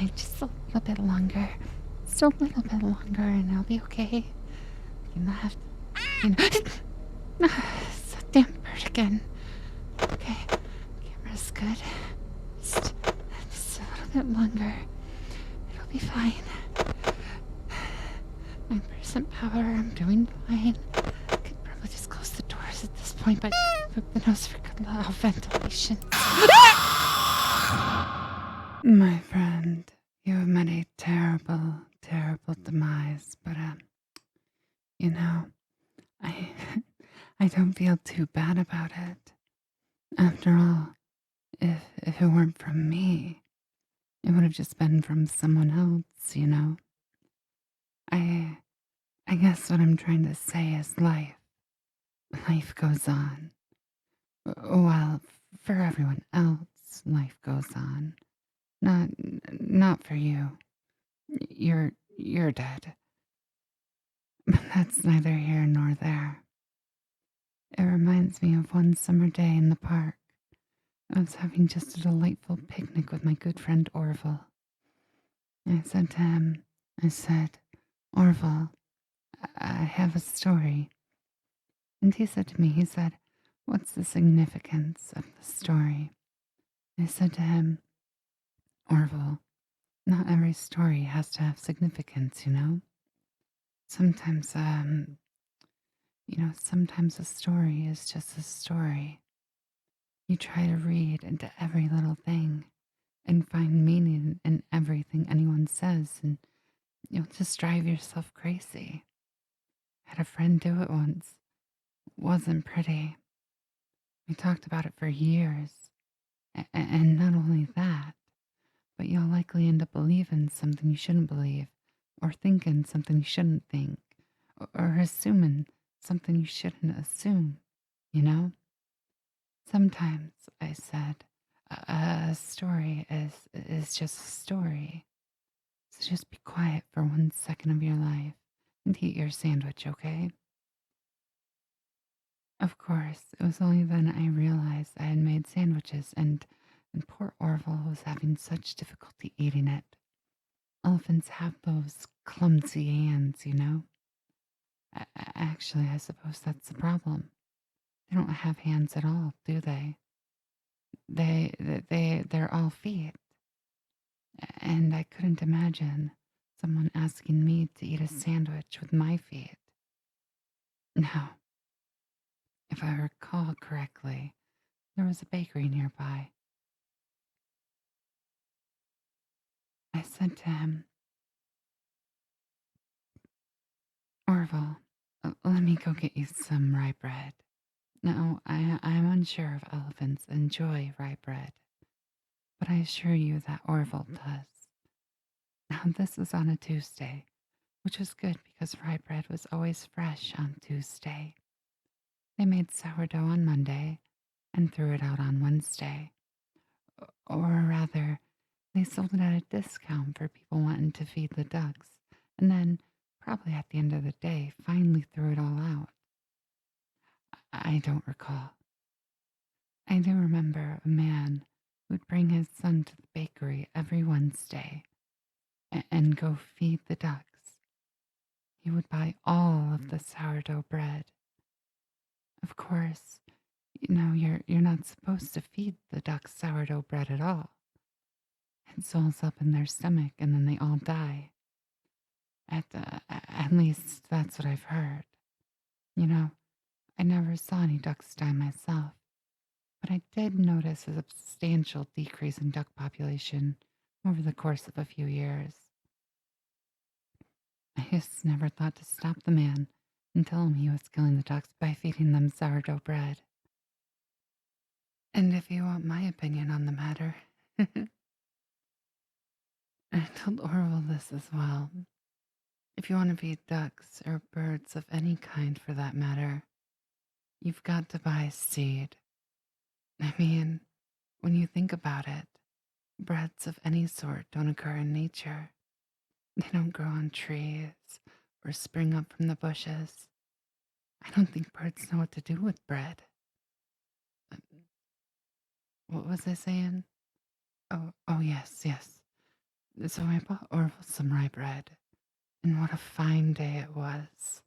Just a little bit longer. Just a little bit longer and I'll be okay. You know, have to, it's a damn bird again. Okay, camera's good. Just a little bit longer. It'll be fine. 9% power, I'm doing fine. Could probably just close the doors at this point, but poke the nose for good ventilation. My friend, you have met a terrible, terrible demise, but you know, I I don't feel too bad about it. After all, if it weren't from me, it would have just been from someone else, you know. I I guess what I'm trying to say is life goes on. Well, for everyone else, life goes on. Not for you. You're dead. But that's neither here nor there. It reminds me of one summer day in the park. I was having just a delightful picnic with my good friend Orville. I said to him, Orville, I have a story. And he said, what's the significance of the story? I said to him, Orville, not every story has to have significance, you know? Sometimes, sometimes a story is just a story. You try to read into every little thing and find meaning in everything anyone says, and you'll just drive yourself crazy. I had a friend do it once. Wasn't pretty. We talked about it for years. And not only that, but you'll likely end up believing something you shouldn't believe, or thinking something you shouldn't think, or assuming something you shouldn't assume, you know? Sometimes, I said, a story is just a story. So just be quiet for 1 second of your life and eat your sandwich, okay? Of course, it was only then I realized I had made sandwiches and poor Orville was having such difficulty eating it. Elephants have those clumsy hands, you know? Actually, I suppose that's the problem. They don't have hands at all, do they? They're all feet. And I couldn't imagine someone asking me to eat a sandwich with my feet. Now, if I recall correctly, there was a bakery nearby. I said to him, Orville, let me go get you some rye bread. Now, I'm unsure if elephants enjoy rye bread, but I assure you that Orville does. Now, this was on a Tuesday, which was good because rye bread was always fresh on Tuesday. They made sourdough on Monday and threw it out on Wednesday. Or rather, they sold it at a discount for people wanting to feed the ducks, and then, probably at the end of the day, finally threw it all out. I don't recall. I do remember a man who'd bring his son to the bakery every Wednesday and go feed the ducks. He would buy all of the sourdough bread. Of course, you're not supposed to feed the ducks sourdough bread at all. It swells up in their stomach and then they all die. At least that's what I've heard. You know, I never saw any ducks die myself, but I did notice a substantial decrease in duck population over the course of a few years. I just never thought to stop the man and tell him he was killing the ducks by feeding them sourdough bread. And if you want my opinion on the matter, I told Orville this as well. If you want to feed ducks or birds of any kind for that matter, you've got to buy seed. I mean, when you think about it, breads of any sort don't occur in nature. They don't grow on trees or spring up from the bushes. I don't think birds know what to do with bread. Uh, What was I saying? Oh, yes. So I bought Orville some rye bread, and what a fine day it was.